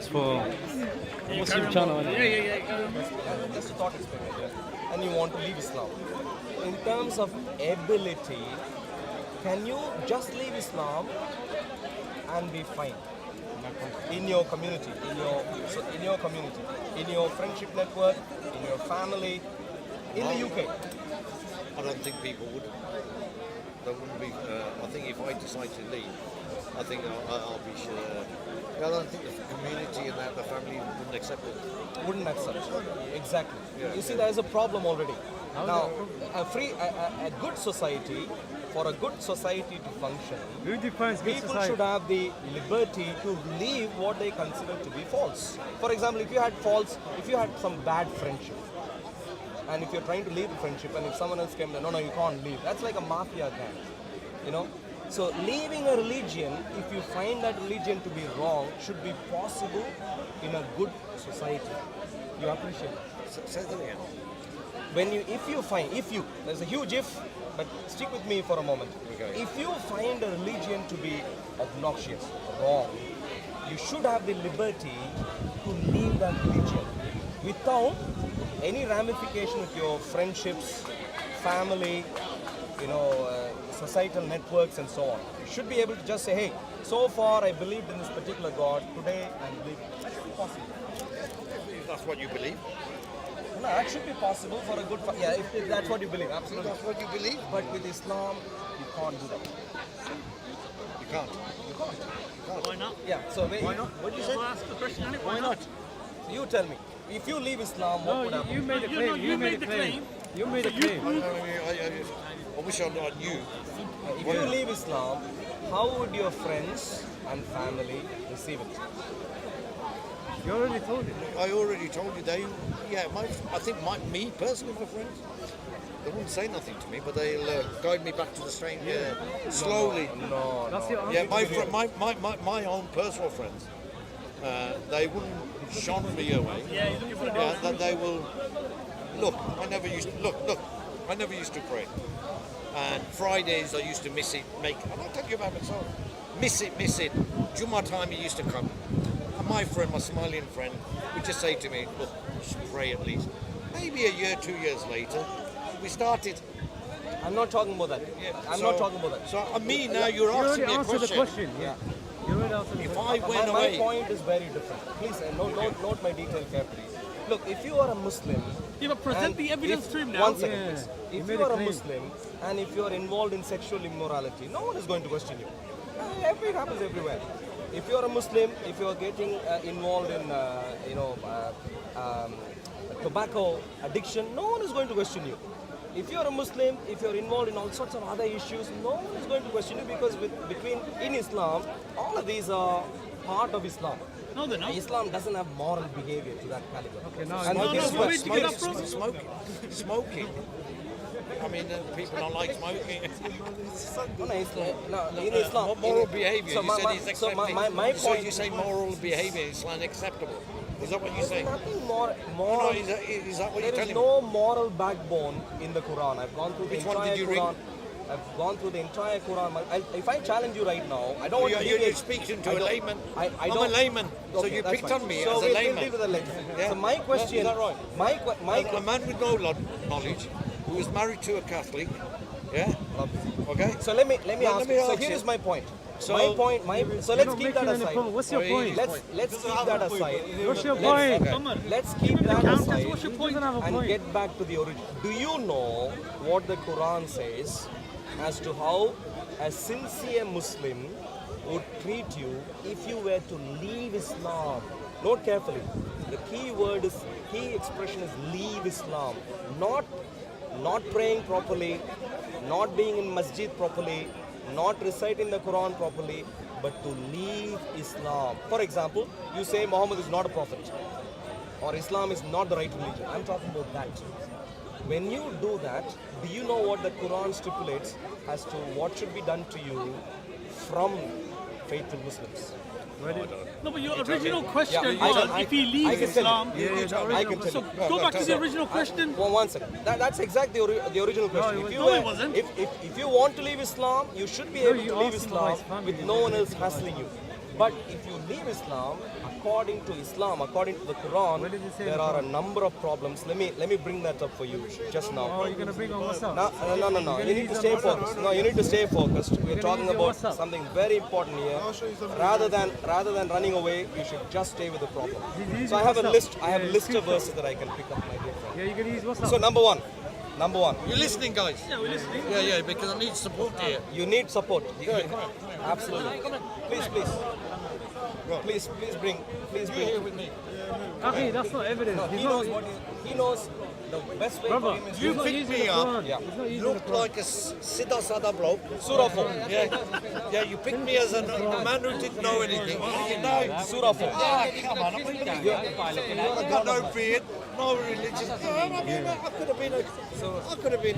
It's for Muslim channel. Just a thought experiment, yeah. And you want to leave Islam. In terms of ability, can you just leave Islam and be fine in your community, in your community, in your friendship network, in your family, in the UK? I don't think people would. There wouldn't be. I think if I decide to leave, I think I'll be sure. I don't think the community and the family wouldn't accept it. Wouldn't accept. Exactly. Yeah, You see, there is a problem already. Now, a good society, for a good society to function, Who defines good people society? should have the liberty to leave what they consider to be false. For example, if you had some bad friendship, and if you're trying to leave the friendship, and if someone else came, no, you can't leave. That's like a mafia gang, you know. So leaving a religion, if you find that religion to be wrong, should be possible in a good society. You appreciate it. Say that again. There's a huge if, but stick with me for a moment. Okay. If you find a religion to be obnoxious, wrong, you should have the liberty to leave that religion without any ramification with your friendships, family, societal networks and so on. You should be able to just say, hey, so far I believed in this particular God, today I'm believing. That should be possible. If that's what you believe. No, that should be possible for a good... if that's what you believe, absolutely. That's what you believe. But with Islam, you can't do that. You can't. You can't. Why not? Yeah, so Why not? What did you say? I'll ask the question, innit? Why not? So you tell me, if you leave Islam, what No, would happen? you made a claim. you made the claim. You made a claim. I wish I knew. If you leave Islam, how would your friends and family receive it? You already told it. I already told you I think me personally, my friends, they wouldn't say nothing to me, but they'll guide me back to the straight slowly. No. That's your answer. Yeah, my own personal friends, they wouldn't shun me away. Yeah, he's looking for the Yeah, that they will look. I never used to pray. And Fridays I used to miss it. I'll tell you about myself. Miss it. Jummah time he used to come. And my friend, my Somalian friend, would just say to me, look, you should pray at least. Maybe a year, 2 years later, we started. I'm not talking about that. Yeah, I'm not talking about that. So me now, you're You already asking me a answered the question. question. Yeah. You already answered the If question. I went My away, point is very different. Please note my detail carefully. Look, if you are a Muslim... Yeah, but present and the evidence if- to him now. One second, Yeah. please. You If made you a are a claim. Muslim and if you are involved in sexual immorality, no one is going to question you. It happens everywhere. If you are a Muslim, if you are getting involved in, tobacco addiction, no one is going to question you. If you are a Muslim, if you are involved in all sorts of other issues, no one is going to question you because in Islam, all of these are part of Islam. No, they're not. Islam doesn't have moral behavior to that caliber. Okay, now And I No, this where is did you get that from? smoking. I mean, people don't like smoking. in Islam, Moral behaviour. So You my- said my- it's so acceptable. my So point you say moral behaviour is unacceptable. Is that what you're There's saying? nothing No, moral. is that what There you're is telling me? no moral backbone in the Quran. I've gone through the Which one entire did you read? Quran. I've gone through the entire Quran. If I challenge you right now, I don't want to You're deviate. speaking I to a don't- layman. I I'm a don't- layman, so Okay, you that's picked fine. on me So as a we'll layman. deal with the layman. Yeah. So my question, Is that right? my A man with no knowledge, who was married to a Catholic, yeah? Okay? So let me Well, ask. let me So ask here you. is my point. So- My point. So You're let's not keep that making any aside. point. What's your Oh, point? Let's keep that aside. What's your Let's- point? Omar, Let's keep the that counters, aside. what's your He point? doesn't have a And point. get back to the origin. Do you know what the Quran says as to how a sincere Muslim would treat you if you were to leave Islam? Note carefully. The key expression is leave Islam. Not praying properly, not being in masjid properly, not reciting the Quran properly, but to leave Islam. For example, you say Muhammad is not a prophet or Islam is not the right religion. I'm talking about that. When you do that, do you know what the Quran stipulates as to what should be done to you from faithful Muslims? No, but your original question Yeah, was if he I leaves can tell Islam. you. I can tell So you. go back to the original question. One second. That's exactly the original question. it wasn't. If you want to leave Islam, you should be able you to leave asked him Islam about his family. with no one else hassling you. But if you leave Islam, according to Islam, according to the Quran, What does it say in there the are a Quran? number of problems. Let me bring that up for you just Oh, now. you're gonna bring on WhatsApp? No. You need to stay focused. No, you need to stay focused. We're talking use your about WhatsApp. something very important here. Rather than running away, you should just stay with the problem. Use So I your have a WhatsApp. list. I have a Yeah, list of screenshot. verses that I can pick up, my dear friend. Yeah, you're gonna use WhatsApp. So number one. You're listening, guys? Yeah, we're listening. Yeah, because I need support here. You need support. Absolutely. Please bring. Here with me. Okay, that's not evidence. No, He's he not, knows what he knows. The best way brother, for him is he's not picked using me the up. Quran. Yeah. He's not You using the look Quran. like a Siddha Sada bloke. Surah 4. Yeah, you picked me as a man who didn't know anything. What do you know? Surah 4. Come on, I've got no beard, no religion. I could have been.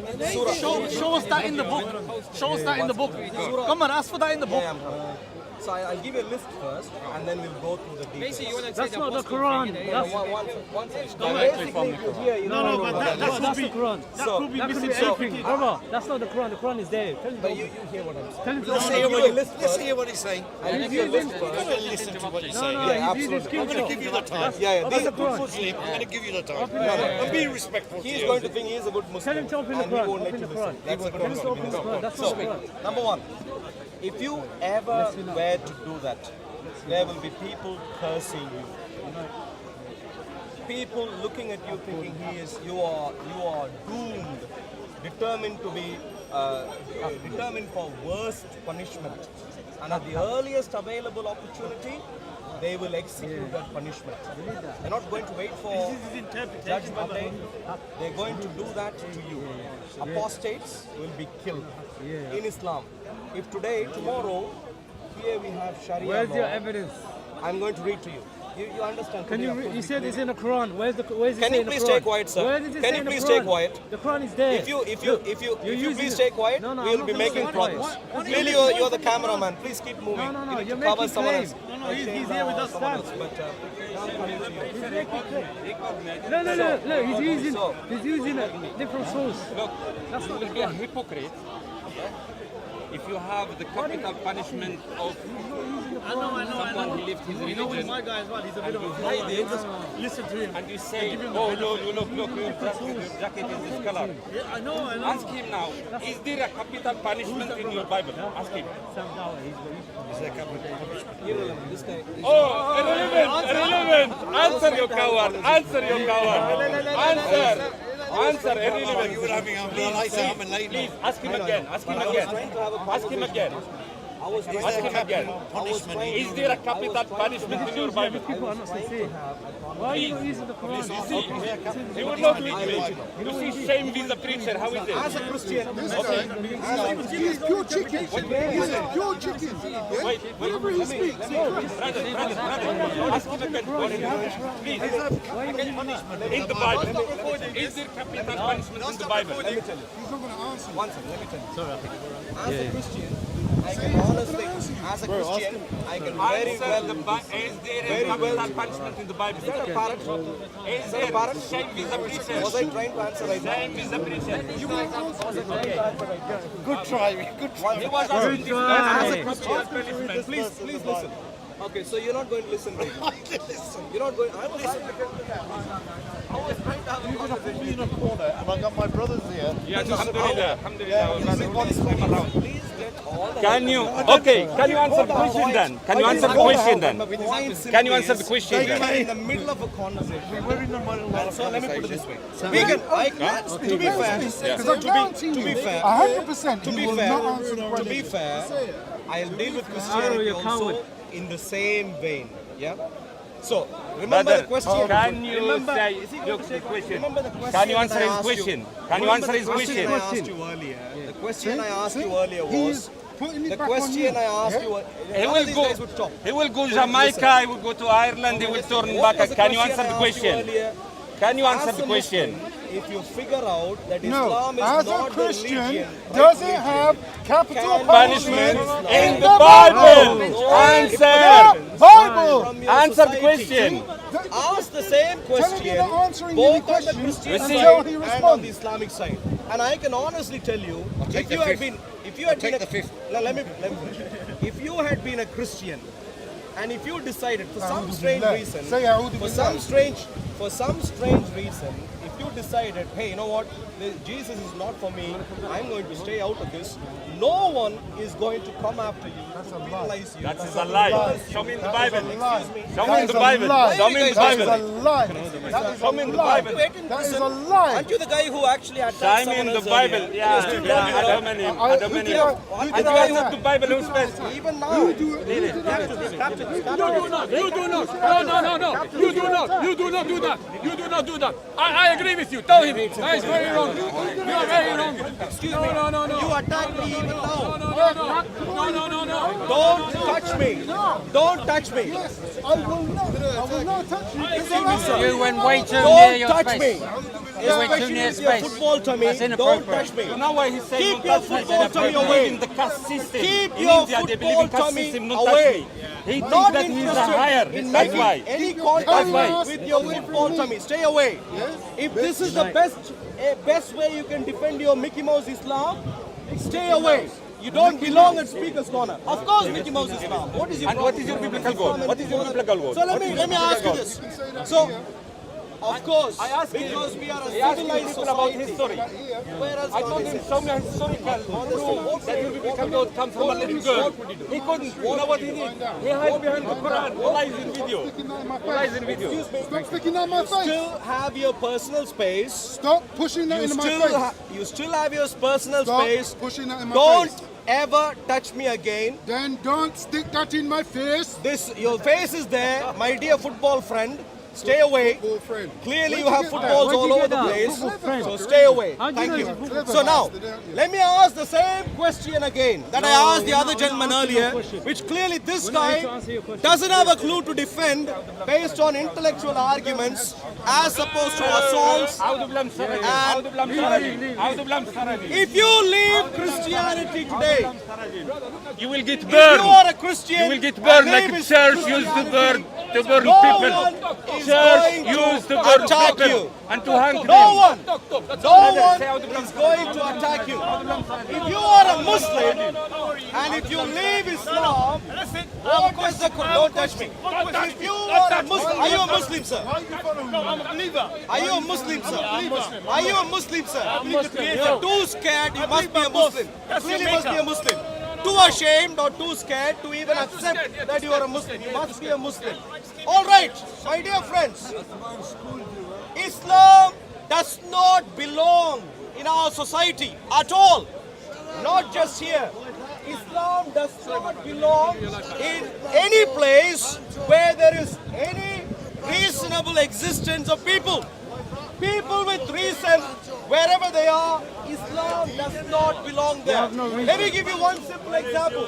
Show us that in the book. Show us that in the book. Come on, ask for that in the book. Yeah, I'm coming. So I'll give you a list first, and then we'll go through the details. That's not the Quran. That's, One second. Here, you know, but that's the Quran. So, That could be anything. Brother, that's not the Quran. The Quran is there. Tell him but to you hear what I'm saying. Tell him to Let's open hear it. what, list let's first. hear what he's saying. I'll give you a list I'm first. going to listen to what you're No, saying. no, Yeah, he's using absolutely. I'm going to screenshot. give you the time. Yeah, Open these the Quran. Muslim, I'm going to give you the time. Open the Quran. I'm being respectful to He's you. going to think he's a good Muslim. Tell him to open the and he Quran. won't let Open you the listen. Quran. That's a Tell him to good open the Quran. That's not the Quran. Number one, if you ever were to do that, there will be people cursing you. People looking at you thinking you are doomed, determined to be determined for worst punishment, and at the earliest available opportunity, they will execute that punishment. They're not going to wait for judgment day. They're going to do that to you. Apostates will be killed in Islam. If today, tomorrow, here we have Sharia Where's law. your evidence? I'm going to read to you. You understand? Can you? today, of course, You said we- it's in the Quran. Where's it Can say you in the please Quran? stay quiet, sir? Where does it Can say you in the please Quran? stay quiet? The Quran is there. If you using please it. stay quiet, No, we'll I'm be not making gonna stay progress. quiet. Clearly, you're the cameraman. Please keep moving. No, You need you're to cover making someone claims. else. No, he's here with us, Someone Dad. else, but now I'm coming to you. No. He's So- using a different source. Look, That's you not will the be a Quran. hypocrite if you have the capital punishment of someone who left his religion My guy as well, he's a bit and of you a hide it listen to him. and you say, oh no, look, your jacket is this color. Yeah, I know. Ask him now, is there a capital punishment in your Bible? Ask him. This guy. Oh, irrelevant. Answer, you coward. Answer. Irrelevant. You were having a late Please, ask him again. Ask him again. I was trying Ask him again. punishment. Is there a capital punishment in your Bible? People are not sincere. Why are you not using the Quran? He will not read it. You see, shame with the preacher. How is it? as a Christian. He's pure chicken. He's a pure chicken. Wait. Whatever he speaks. Brother. Ask him again. Please. In the Bible. Is there capital punishment in the Bible? Let me tell you. He's not going to answer. One second, let me tell you. As a Christian, I can honestly, as a Christian, I can very Answer well. the Is there a capital punishment in the Bible? Is that a parrot? Is there shame with the preacher? Was I trying to answer right now? Shame with the preacher. Good try. He was asking this As a man. Christian, please listen. Okay, so you're not going to listen right now. You're not going. I was trying to have a conversation. in a corner and I got my brothers here. Yes, alhamdulillah. Alhamdulillah. Please get all the. Can you answer the question then? Can you answer the question then? Can you answer the question We then? are in the middle of a conversation. And so let me put it this way. We can, to be fair, Because I guarantee to be you, fair, 100% to he be will fair, not answer the to question. be fair, I'll deal with Arul, Christianity you're also coward. in the same vein. Yeah. So remember the question. Can you remember, say, is he going look, to the take- question. remember the question Can you that answer I his asked question? you? Can you Remember answer the his question question? I asked you earlier. The question I asked See? you earlier He's was. putting it The back on question you. I asked Yeah? you. He None will of these go. guys would stop. He will go Jamaica. He will go to Ireland. He will turn What back. was Can you question answer I the asked you question? earlier? Can you answer As the a question? Muslim, if you figure out that No, Islam is as not a Christian, the religion, does right it have capital Can punishment punishment in In the the Bible. Bible? Answer. Bible! from your Answer the society? question. Ask the same Telling question me they're answering any both on the question Christian until side he and on responds. the Islamic side. And I can honestly tell you, take if you had been a, the fifth. let me finish. If you had been a Christian And if you decided for some strange reason, Say a'udhu for billah. some strange reason, if you decided, hey, you know what, Jesus is not for me, I'm going to stay out of this, no one is going to come after you to penalize you. That is a lie. Show me in the Bible. Show me That in is the a Bible. lie. Show me in the That is a Bible. lie. That is Show me in a the lie. Bible. That is a lie. Aren't you the guy who actually attacked Show me someone in the else Bible. earlier? Yeah, You're still yeah. doing it. Adam and Eve. And the guy who's the Bible who's best. Even now. You do not. You do not. No. You do not. You do not do that. You do not do that. I agree with you. Tell him. That is very wrong. You are very wrong. Excuse me. No. You attacked me even now. No. Don't touch me. Don't touch me. Yes, I will not touch you. It's all right. You went way too near Don't your touch space. me. You went too Especially near with your space. football tummy. That's Don't inappropriate. touch me. Now why he's saying Keep your don't touch me? football tummy They believe away. in the caste system. Keep In your India, they believe football in caste tummy system, not touch away. me. He thinks Not that he's a interested higher. in That's making why. any That's contact why. with your football tummy. Stay away. If this is the best way you can defend your Mickey Mouse Islam, stay away. You don't belong at Speaker's Corner. Of course, Mickey Mouse Islam. What is your And what is your biblical goal? What is your biblical goal? So let me ask you this. So, of course, because we are a He asked civilized people about society. history. Where else I can told we him, say? show me a historical proof that your biblical goal comes from a little girl. He couldn't. You know what he did? He hid behind the Quran. All lies in video. All lies in video. Stop sticking out my face. Still have your personal space. Stop pushing that into my face. You still have your personal Stop space. pushing that in my Don't face. ever touch me again. Then don't stick that in my face. Your face is there, my dear football friend. Stay away. Football friend. Clearly, Where'd you you have get footballs that? all Where'd you over get the that? place. Football friend. So stay away. How'd you Thank know you. it's a football So now, friend? let me ask the same question again that I asked the other gentleman earlier, which clearly this guy doesn't have a clue to defend based on intellectual arguments as opposed to assaults. I would blame Saradi. I would blame Saradi. I would blame Saradi. If you leave Christianity today, You will get if burned. you are a Christian, You will get burned and like leave church used to burn no people. one is Church going used to to burn attack people you. and to hang No them. one is going to attack you. If you are a Muslim and if you leave Islam, what does the Quran? Don't touch me. If you are a Muslim, are you a Muslim, sir? Are you a Muslim, sir? Are you a Muslim, sir? If you're too scared, you must be a Muslim. Clearly, must be a Muslim. Too ashamed or too scared to even accept that you are a Muslim. You must be a Muslim. All right, my dear friends. Islam does not belong in our society at all. Not just here. Islam does not belong in any place where there is any reasonable existence of people. People with reason, wherever they are, Islam does not belong there. Let me give you one simple example.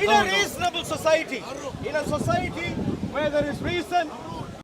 In a reasonable society, in a society where there is reason,